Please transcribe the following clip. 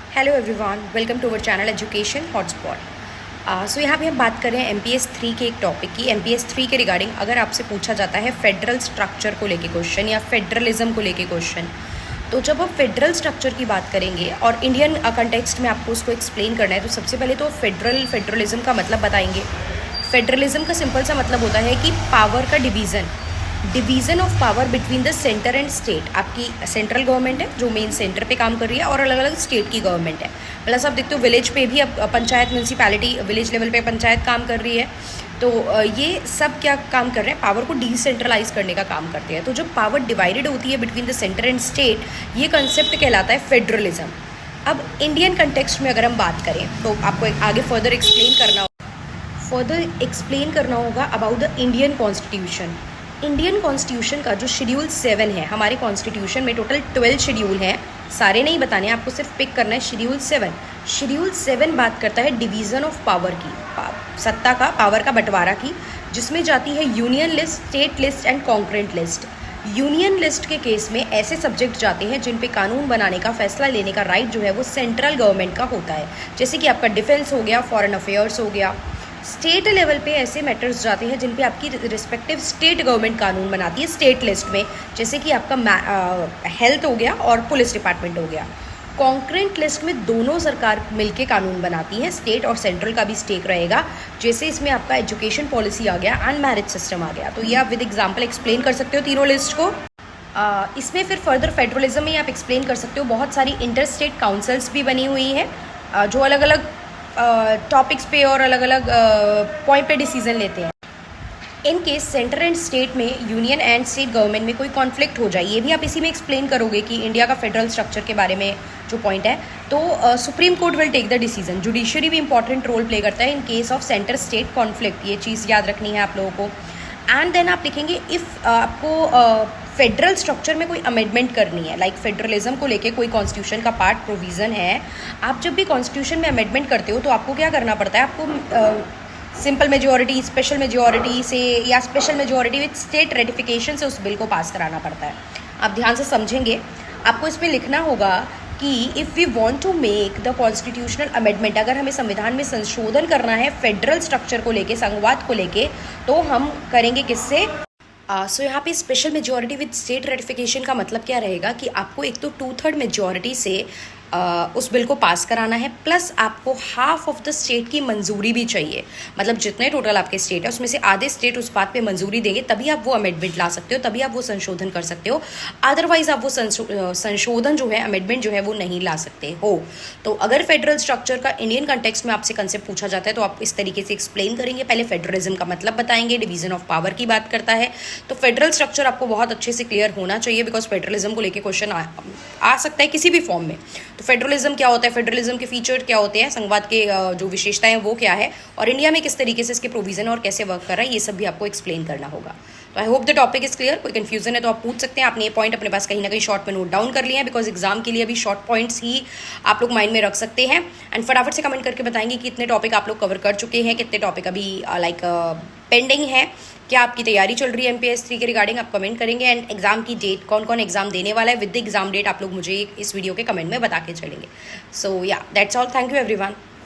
Hello everyone, welcome to our channel education hotspot. So यहाँ पे हम बात कर रहे हैं MPS 3 के एक टॉपिक की। MPS 3 के रिगार्डिंग अगर आपसे पूछा जाता है फेडरल स्ट्रक्चर को लेके क्वेश्चन या फेडरलिज्म को लेके क्वेश्चन, तो जब आप फेडरल स्ट्रक्चर की बात करेंगे और इंडियन कंटेक्स्ट में आपको उसको एक्सप्लेन करना है, तो सबसे पहले तो फेडरलिज्म का मतलब बताएंगे। फेडरलिज्म का सिंपल सा मतलब होता है कि पावर का division of power between the centre and state. आपकी सेंट्रल गवर्नमेंट है जो मेन सेंटर पे काम कर रही है और अलग अलग स्टेट की गवर्नमेंट है। प्लस आप देखते हो विलेज पे भी अब पंचायत, म्यूनसिपैलिटी, विलेज लेवल पे पंचायत काम कर रही है। तो ये सब क्या काम कर रहे हैं, पावर को डिसेंट्रलाइज करने का काम करते हैं। तो जब पावर डिवाइडेड होती है between the centre and state, ये कंसेप्ट कहलाता है फेडरलिज्म। अब इंडियन कंटेक्स्ट में अगर हम बात करें तो आपको आगे फर्दर एक्सप्लेन करना होगा about the Indian constitution. Indian constitution का जो शेड्यूल 7 है, हमारे कॉन्स्टिट्यूशन में टोटल 12 शेड्यूल हैं, सारे नहीं बताने, आपको सिर्फ पिक करना है शेड्यूल 7। शेड्यूल 7 बात करता है डिवीज़न ऑफ पावर की, सत्ता का, पावर का बंटवारा की, जिसमें जाती है union list, state list and concurrent list. Union list के केस में ऐसे सब्जेक्ट जाते हैं जिन पे कानून बनाने का, फैसला लेने का राइट जो है वो सेंट्रल गवर्नमेंट का होता है, जैसे कि आपका डिफेंस हो गया, फॉरेन अफेयर्स हो गया। स्टेट लेवल पे ऐसे मैटर्स जाते हैं जिन पे आपकी रिस्पेक्टिव स्टेट गवर्नमेंट कानून बनाती है स्टेट लिस्ट में, जैसे कि आपका हेल्थ हो गया और पुलिस डिपार्टमेंट हो गया। कॉन्करेंट लिस्ट में दोनों सरकार मिलके कानून बनाती है, स्टेट और सेंट्रल का भी स्टेक रहेगा। जैसे इसमें आपका एजुकेशन पॉलिसी आ गया एंड मैरिज सिस्टम आ गया। तो ये आप विद एग्जाम्पल एक्सप्लेन कर सकते हो तीनों लिस्ट को। इसमें फिर फर्दर फेडरलिज्म में आप एक्सप्लेन कर सकते हो, बहुत सारी इंटर स्टेट काउंसिल्स भी बनी हुई हैं जो अलग अलग टॉपिक्स पे और अलग अलग पॉइंट पे डिसीजन लेते हैं। In case centre and state में, यूनियन एंड स्टेट गवर्नमेंट में कोई कॉन्फ्लिक्ट हो जाए, ये भी आप इसी में एक्सप्लेन करोगे कि इंडिया का फेडरल स्ट्रक्चर के बारे में जो पॉइंट है, तो Supreme Court will take the decision. Judiciary भी इंपॉर्टेंट रोल प्ले करता है in case of centre state conflict, ये चीज़ याद रखनी है आप लोगों को। एंड देन आप लिखेंगे इफ़ आपको फेडरल स्ट्रक्चर में कोई अमेंडमेंट करनी है, लाइक फेडरलिज्म को लेके कोई कॉन्स्टिट्यूशन का पार्ट प्रोविज़न है, आप जब भी कॉन्स्टिट्यूशन में अमेंडमेंट करते हो तो आपको क्या करना पड़ता है, आपको सिंपल मेजॉरिटी, स्पेशल मेजॉरिटी से या special majority with state ratification से उस बिल को पास कराना पड़ता है। आप ध्यान से समझेंगे, आपको इसमें लिखना होगा कि if we want to make the constitutional amendment, अगर हमें संविधान में संशोधन करना है फेडरल स्ट्रक्चर को लेके, संघवाद को लेके, तो हम करेंगे किससे। सो यहाँ पे special majority with state ratification का मतलब क्या रहेगा कि आपको एक तो 2/3 मेजॉरिटी से उस बिल को पास कराना है, प्लस आपको हाफ ऑफ द स्टेट की मंजूरी भी चाहिए। मतलब जितने टोटल आपके स्टेट है उसमें से आधे स्टेट उस बात पे मंजूरी देंगे, तभी आप वो अमेंडमेंट ला सकते हो, तभी आप वो संशोधन कर सकते हो। अदरवाइज आप वो संशोधन जो है, अमेंडमेंट जो है वो नहीं ला सकते हो। तो अगर फेडरल स्ट्रक्चर का इंडियन कंटेक्स्ट में आपसे कंसेप्ट पूछा जाता है तो आप इस तरीके से एक्सप्लेन करेंगे। पहले फेडरलिज्म का मतलब बताएंगे, डिवीजन ऑफ पावर की बात करता है, तो फेडरल स्ट्रक्चर आपको बहुत अच्छे से क्लियर होना चाहिए, बिकॉज फेडरलिज्म को लेकर क्वेश्चन आ सकता है किसी भी फॉर्म में। तो फेडरलिज्म क्या होता है, फेडरलिज्म के फीचर क्या होते हैं, संघवाद के जो विशेषताएं हैं वो क्या है, और इंडिया में किस तरीके से इसके प्रोविजन और कैसे वर्क कर रहा है, ये सब भी आपको एक्सप्लेन करना होगा। तो I hope the topic is clear. कोई कंफ्यूजन है तो आप पूछ सकते हैं। आपने ये पॉइंट अपने पास कहीं ना कहीं शॉर्ट में नोट डाउन कर लिया है, बिकॉज एग्जाम के लिए अभी शॉर्ट पॉइंट्स ही आप लोग माइंड में रख सकते हैं। एंड फटाफट से कमेंट करके बताएंगे कि कितने टॉपिक आप लोग कवर कर चुके हैं, कितने टॉपिक अभी लाइक पेंडिंग है, क्या आपकी तैयारी चल रही है MPS 3 के रिगार्डिंग, आप कमेंट करेंगे। एंड एग्जाम की डेट, कौन कौन एग्जाम देने वाला है, विद द एग्जाम डेट आप लोग मुझे इस वीडियो के कमेंट में बता के चलेंगे। सो या that's all, thank you everyone.